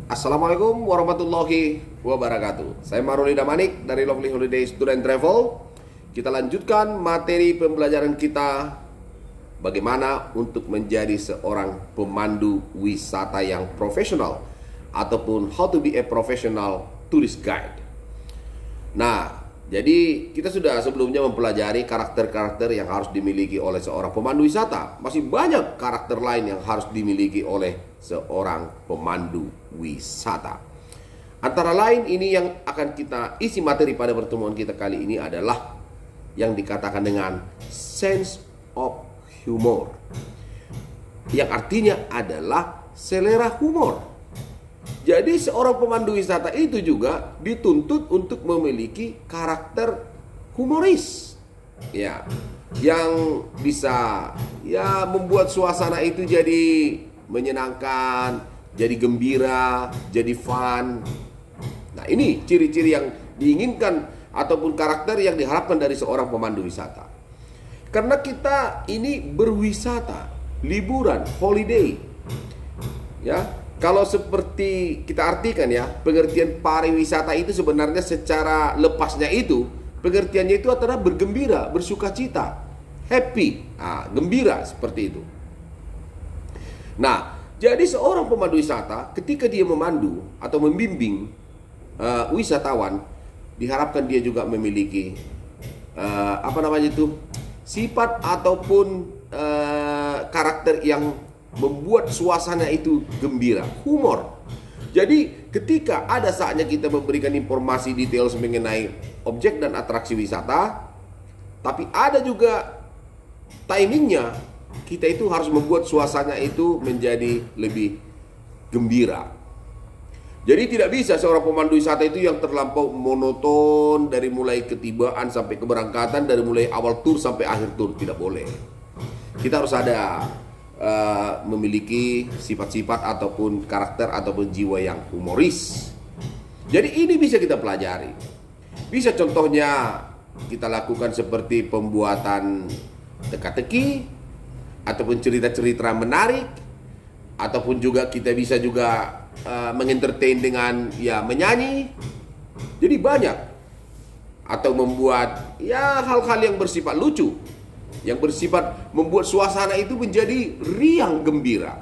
Assalamualaikum warahmatullahi wabarakatuh. Saya Maruli Damanik dari Lovely Holiday Student Travel. Kita lanjutkan materi pembelajaran kita bagaimana untuk menjadi seorang pemandu wisata yang profesional ataupun how to be a professional tourist guide. Nah, jadi kita sudah sebelumnya mempelajari karakter-karakter yang harus dimiliki oleh seorang pemandu wisata. Masih banyak karakter lain yang harus dimiliki oleh seorang pemandu wisata. Antara lain ini yang akan kita isi materi pada pertemuan kita kali ini adalah yang dikatakan dengan sense of humor, yang artinya adalah selera humor. Jadi seorang pemandu wisata itu juga dituntut untuk memiliki karakter humoris, ya, yang bisa membuat suasana itu jadi menyenangkan, jadi gembira, jadi fun. Nah, ini ciri-ciri yang diinginkan ataupun karakter yang diharapkan dari seorang pemandu wisata. Karena kita ini berwisata, liburan, holiday, ya. Kalau seperti kita artikan ya, pengertian pariwisata itu sebenarnya secara lepasnya itu, pengertiannya itu adalah bergembira, bersukacita, happy, gembira seperti itu. Nah, jadi seorang pemandu wisata ketika dia memandu atau membimbing wisatawan, diharapkan dia juga memiliki sifat ataupun karakter yang membuat suasana itu gembira, humor. Jadi ketika ada saatnya kita memberikan informasi detail mengenai objek dan atraksi wisata, tapi ada juga timingnya, kita itu harus membuat suasana itu menjadi lebih gembira. Jadi tidak bisa seorang pemandu wisata itu yang terlampau monoton dari mulai ketibaan sampai keberangkatan, dari mulai awal tur sampai akhir tur, tidak boleh. Kita harus ada memiliki sifat-sifat ataupun karakter ataupun jiwa yang humoris. Jadi ini bisa kita pelajari. Bisa contohnya kita lakukan seperti pembuatan teka-teki ataupun cerita-cerita menarik, ataupun juga kita bisa juga mengentertain dengan menyanyi. Jadi banyak, atau membuat hal-hal yang bersifat lucu, yang bersifat membuat suasana itu menjadi riang gembira.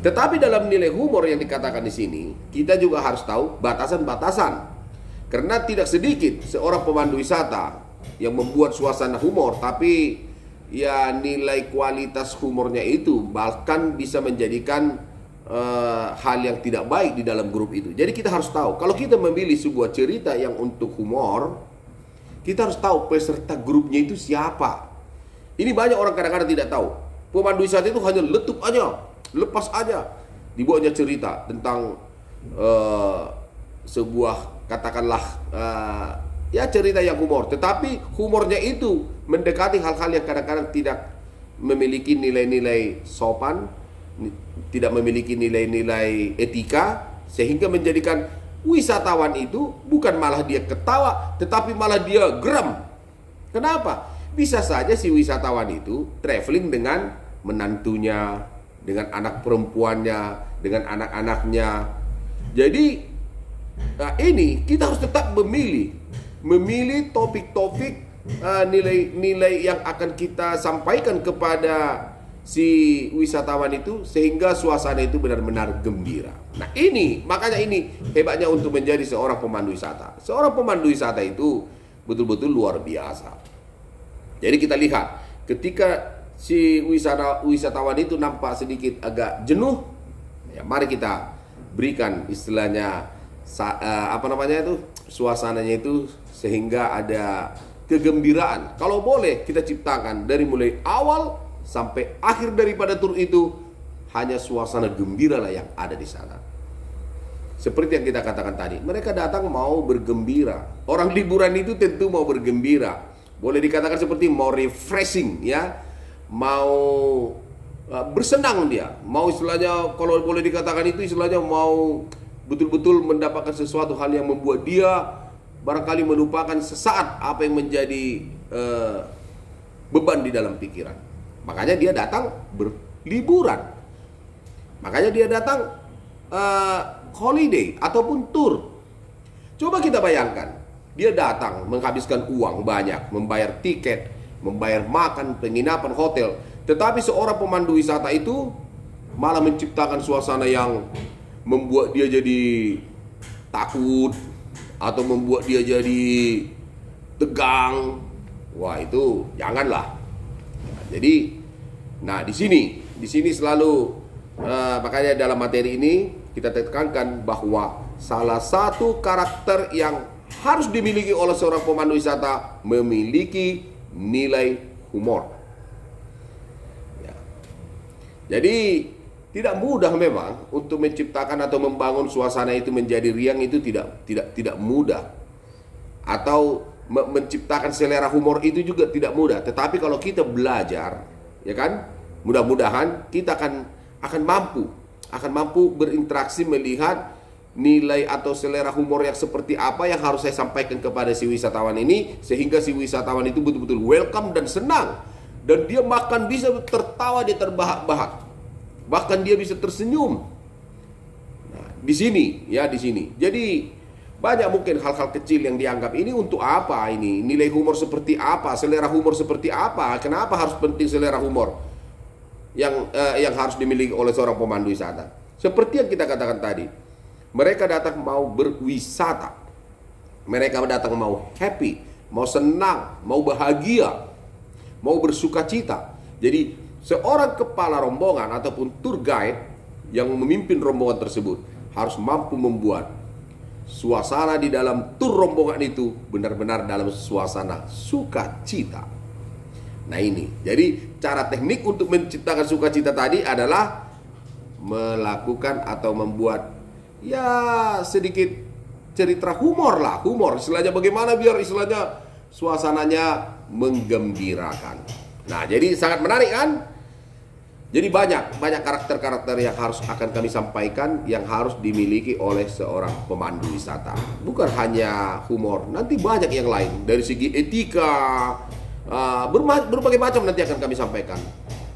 Tetapi dalam nilai humor yang dikatakan di sini, kita juga harus tahu batasan-batasan. Karena tidak sedikit seorang pemandu wisata yang membuat suasana humor, tapi nilai kualitas humornya itu bahkan bisa menjadikan hal yang tidak baik di dalam grup itu. Jadi kita harus tahu, kalau kita memilih sebuah cerita yang untuk humor, kita harus tahu peserta grupnya itu siapa. Ini banyak orang kadang-kadang tidak tahu. Pemandu wisata itu hanya letup aja, lepas aja, dibuatnya cerita tentang sebuah katakanlah cerita yang humor. Tetapi humornya itu mendekati hal-hal yang kadang-kadang tidak memiliki nilai-nilai sopan, tidak memiliki nilai-nilai etika, sehingga menjadikan wisatawan itu bukan malah dia ketawa, tetapi malah dia geram. Kenapa? Bisa saja si wisatawan itu traveling dengan menantunya, dengan anak perempuannya, dengan anak-anaknya. Jadi ini kita harus tetap memilih topik-topik, nilai-nilai yang akan kita sampaikan kepada si wisatawan itu, sehingga suasana itu benar-benar gembira. Nah, makanya ini hebatnya untuk menjadi seorang pemandu wisata. Seorang pemandu wisata itu betul-betul luar biasa. Jadi kita lihat ketika si wisatawan itu nampak sedikit agak jenuh, mari kita berikan istilahnya suasananya itu sehingga ada kegembiraan. Kalau boleh kita ciptakan dari mulai awal sampai akhir daripada tur itu hanya suasana gembira lah yang ada di sana. Seperti yang kita katakan tadi, mereka datang mau bergembira. Orang liburan itu tentu mau bergembira. Boleh dikatakan seperti mau refreshing, mau bersenang dia. Mau istilahnya, kalau boleh dikatakan itu istilahnya mau betul-betul mendapatkan sesuatu hal yang membuat dia barangkali melupakan sesaat apa yang menjadi beban di dalam pikiran. Makanya dia datang berliburan. Makanya dia datang holiday ataupun tour. Coba kita bayangkan, dia datang menghabiskan uang banyak, membayar tiket, membayar makan, penginapan, hotel. Tetapi seorang pemandu wisata itu malah menciptakan suasana yang membuat dia jadi takut atau membuat dia jadi tegang. Wah, itu janganlah. Jadi, nah di sini selalu makanya dalam materi ini kita tekankan bahwa salah satu karakter yang harus dimiliki oleh seorang pemandu wisata memiliki nilai humor. Ya. Jadi tidak mudah memang untuk menciptakan atau membangun suasana itu menjadi riang, itu tidak mudah. Atau menciptakan selera humor itu juga tidak mudah. Tetapi kalau kita belajar, ya kan, mudah-mudahan kita akan mampu berinteraksi, melihat nilai atau selera humor yang seperti apa yang harus saya sampaikan kepada si wisatawan ini, sehingga si wisatawan itu betul-betul welcome dan senang, dan dia makan bisa tertawa, dia terbahak-bahak, bahkan dia bisa tersenyum. Nah, di sini. Jadi banyak mungkin hal-hal kecil yang dianggap ini untuk apa, ini nilai humor seperti apa, selera humor seperti apa, kenapa harus penting selera humor yang harus dimiliki oleh seorang pemandu wisata. Seperti yang kita katakan tadi, mereka datang mau berwisata, mereka datang mau happy, mau senang, mau bahagia, mau bersuka cita. Jadi seorang kepala rombongan ataupun tour guide yang memimpin rombongan tersebut harus mampu membuat suasana di dalam tur rombongan itu benar-benar dalam suasana sukacita. Nah ini, jadi cara teknik untuk menciptakan sukacita tadi adalah melakukan atau membuat ya sedikit cerita humor lah, humor. Istilahnya bagaimana biar istilahnya suasananya menggembirakan. Nah jadi sangat menarik kan? Jadi banyak karakter-karakter yang akan kami sampaikan yang harus dimiliki oleh seorang pemandu wisata. Bukan hanya humor, nanti banyak yang lain. Dari segi etika, berbagai macam nanti akan kami sampaikan.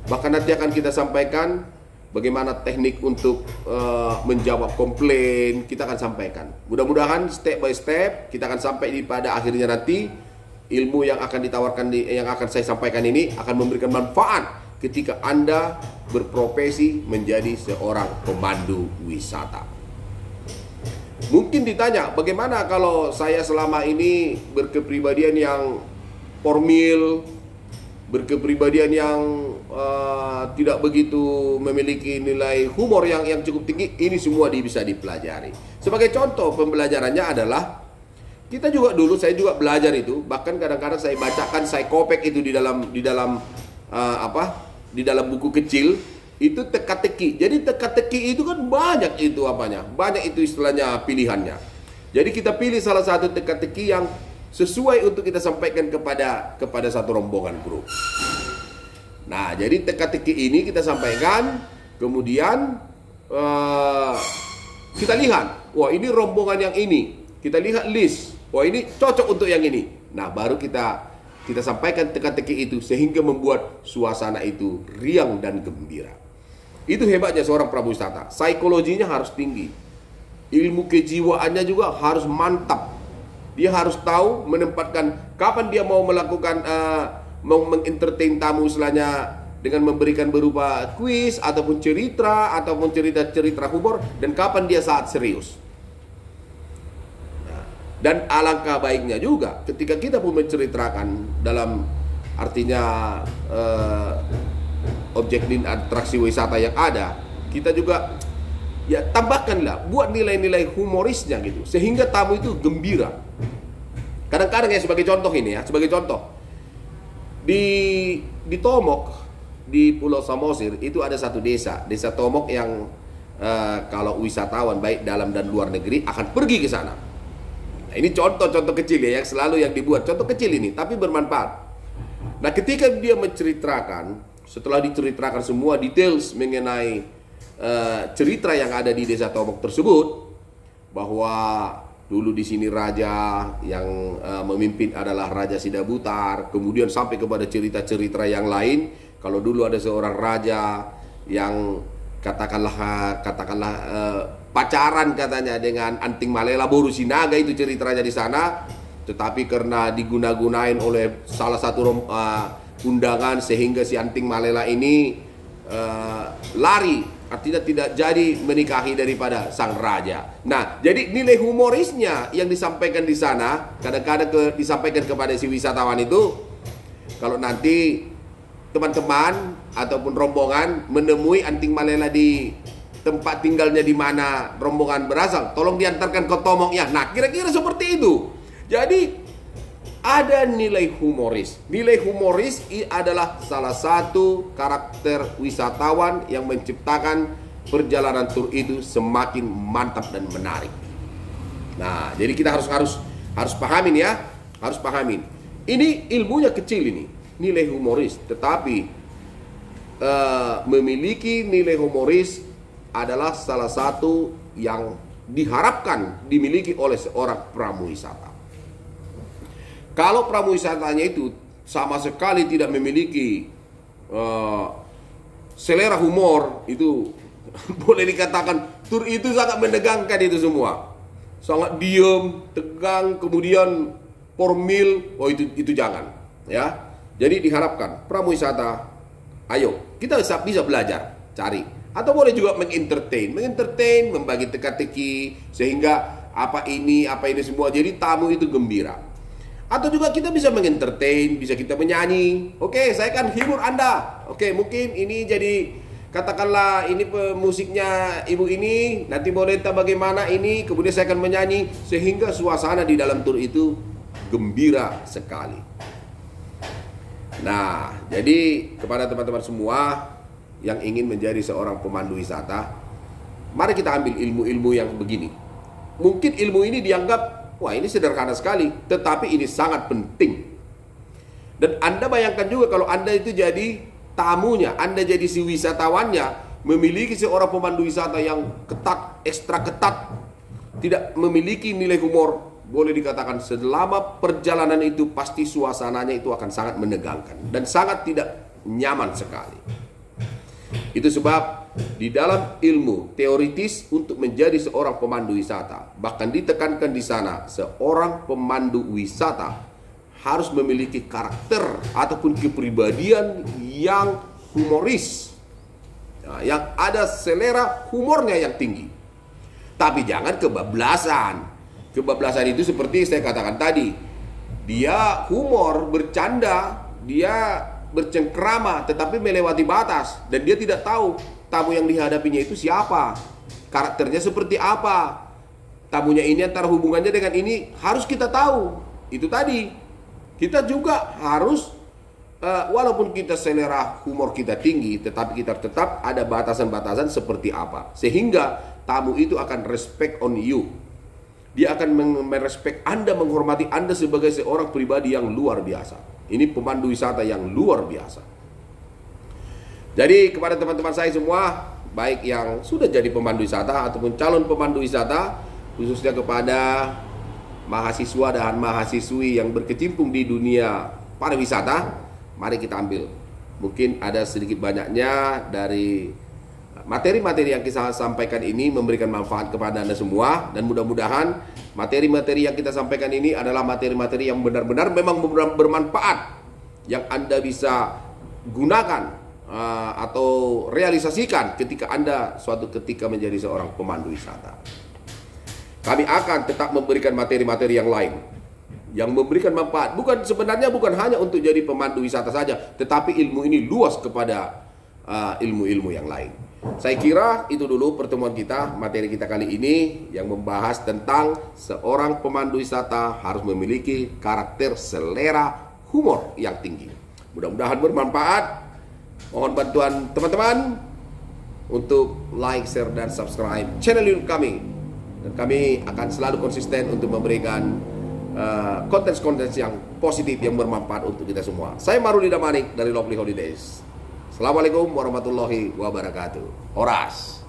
Bahkan nanti akan kita sampaikan bagaimana teknik untuk menjawab komplain, kita akan sampaikan. Mudah-mudahan step by step kita akan sampai pada akhirnya nanti ilmu yang akan ditawarkan yang akan saya sampaikan ini akan memberikan manfaat ketika Anda berprofesi menjadi seorang pemandu wisata. Mungkin ditanya, bagaimana kalau saya selama ini berkepribadian yang formil, berkepribadian yang tidak begitu memiliki nilai humor yang cukup tinggi? Ini semua bisa dipelajari. Sebagai contoh pembelajarannya adalah kita juga dulu, saya juga belajar itu, bahkan kadang-kadang saya bacakan, saya kopek itu di dalam buku kecil itu teka-teki. Jadi teka-teki itu kan banyak itu banyak itu istilahnya pilihannya. Jadi kita pilih salah satu teka-teki yang sesuai untuk kita sampaikan kepada satu rombongan grup. Nah, jadi teka-teki ini kita sampaikan, kemudian kita lihat, wah ini rombongan yang ini, kita lihat list, wah ini cocok untuk yang ini. Nah, baru kita sampaikan teka-teki itu sehingga membuat suasana itu riang dan gembira. Itu hebatnya seorang prawisata. Psikologinya harus tinggi, ilmu kejiwaannya juga harus mantap. Dia harus tahu menempatkan kapan dia mau melakukan mengentertain tamu, istilahnya dengan memberikan berupa kuis ataupun cerita humor, dan kapan dia saat serius. Dan alangkah baiknya juga ketika kita pun menceritakan dalam artinya objek dan atraksi wisata yang ada, kita juga ya tambahkanlah, buat nilai-nilai humorisnya gitu, sehingga tamu itu gembira. Kadang-kadang ya, sebagai contoh ini ya, sebagai contoh di Tomok, di Pulau Samosir itu ada satu desa Tomok yang kalau wisatawan baik dalam dan luar negeri akan pergi ke sana. Nah, ini contoh-contoh kecil ya, yang selalu yang dibuat contoh kecil ini tapi bermanfaat. Nah, ketika dia menceritakan, setelah diceritakan semua details mengenai cerita yang ada di desa Tomok tersebut, bahwa dulu di sini raja yang memimpin adalah Raja Sidabutar, kemudian sampai kepada cerita-cerita yang lain. Kalau dulu ada seorang raja yang pacaran katanya dengan Anting Malela Boru Sinaga, itu ceritanya di sana. Tetapi karena diguna-gunain oleh salah satu undangan sehingga si Anting Malela ini lari, artinya tidak jadi menikahi daripada sang raja. Nah, jadi nilai humorisnya yang disampaikan di sana kadang-kadang disampaikan kepada si wisatawan itu, kalau nanti teman-teman ataupun rombongan menemui Anting Malela di tempat tinggalnya di mana rombongan berasal, tolong diantarkan ke Tomong ya. Nah, kira-kira seperti itu. Jadi ada nilai humoris. Nilai humoris adalah salah satu karakter wisatawan yang menciptakan perjalanan tur itu semakin mantap dan menarik. Nah, jadi kita harus pahamin ya, harus pahamin. Ini ilmunya kecil ini, nilai humoris, tetapi memiliki nilai humoris adalah salah satu yang diharapkan dimiliki oleh seorang pramuwisata. Kalau pramuwisatanya itu sama sekali tidak memiliki selera humor, itu boleh dikatakan tur itu sangat menegangkan itu semua. Sangat diem, tegang, kemudian formil, oh itu jangan ya. Jadi diharapkan pramuwisata, ayo kita bisa belajar, cari, atau boleh juga mengentertain, membagi teka-teki sehingga apa ini semua jadi tamu itu gembira. Atau juga kita bisa mengentertain, bisa kita menyanyi. Oke, saya akan hibur Anda. Oke, mungkin ini jadi, katakanlah ini musiknya ibu ini, nanti boleh entah bagaimana ini, kemudian saya akan menyanyi sehingga suasana di dalam tur itu gembira sekali. Nah, jadi kepada teman-teman semua yang ingin menjadi seorang pemandu wisata, mari kita ambil ilmu-ilmu yang begini. Mungkin ilmu ini dianggap, wah ini sederhana sekali, tetapi ini sangat penting. Dan Anda bayangkan juga kalau Anda itu jadi tamunya, Anda jadi si wisatawannya, memiliki seorang pemandu wisata yang ketat, ekstra ketat, tidak memiliki nilai humor, boleh dikatakan selama perjalanan itu pasti suasananya itu akan sangat menegangkan dan sangat tidak nyaman sekali. Itu sebab di dalam ilmu teoritis untuk menjadi seorang pemandu wisata, bahkan ditekankan di sana, seorang pemandu wisata harus memiliki karakter ataupun kepribadian yang humoris, yang ada selera humornya yang tinggi. Tapi jangan kebablasan. Kebablasan itu seperti saya katakan tadi, dia humor, bercanda, dia bercengkrama, tetapi melewati batas, dan dia tidak tahu tamu yang dihadapinya itu siapa, karakternya seperti apa, tamunya ini antara hubungannya dengan ini harus kita tahu. Itu tadi, kita juga harus walaupun kita selera humor kita tinggi, tetapi kita tetap ada batasan-batasan seperti apa, sehingga tamu itu akan respect on you. Dia akan merespek Anda, menghormati Anda sebagai seorang pribadi yang luar biasa. Ini pemandu wisata yang luar biasa. Jadi kepada teman-teman saya semua, baik yang sudah jadi pemandu wisata ataupun calon pemandu wisata, khususnya kepada mahasiswa dan mahasiswi yang berkecimpung di dunia pariwisata, mari kita ambil. Mungkin ada sedikit banyaknya dari materi-materi yang kita sampaikan ini memberikan manfaat kepada Anda semua, dan mudah-mudahan materi-materi yang kita sampaikan ini adalah materi-materi yang benar-benar memang bermanfaat, yang Anda bisa gunakan atau realisasikan ketika Anda suatu ketika menjadi seorang pemandu wisata. Kami akan tetap memberikan materi-materi yang lain yang memberikan manfaat, sebenarnya bukan hanya untuk jadi pemandu wisata saja, tetapi ilmu ini luas kepada ilmu-ilmu yang lain. Saya kira itu dulu pertemuan kita, materi kita kali ini yang membahas tentang seorang pemandu wisata harus memiliki karakter selera humor yang tinggi. Mudah-mudahan bermanfaat. Mohon bantuan teman-teman untuk like, share, dan subscribe channel YouTube kami. Dan kami akan selalu konsisten untuk memberikan konten-konten yang positif yang bermanfaat untuk kita semua. Saya Maruli Damanik dari Lovely Holidays. Assalamualaikum warahmatullahi wabarakatuh. Horas.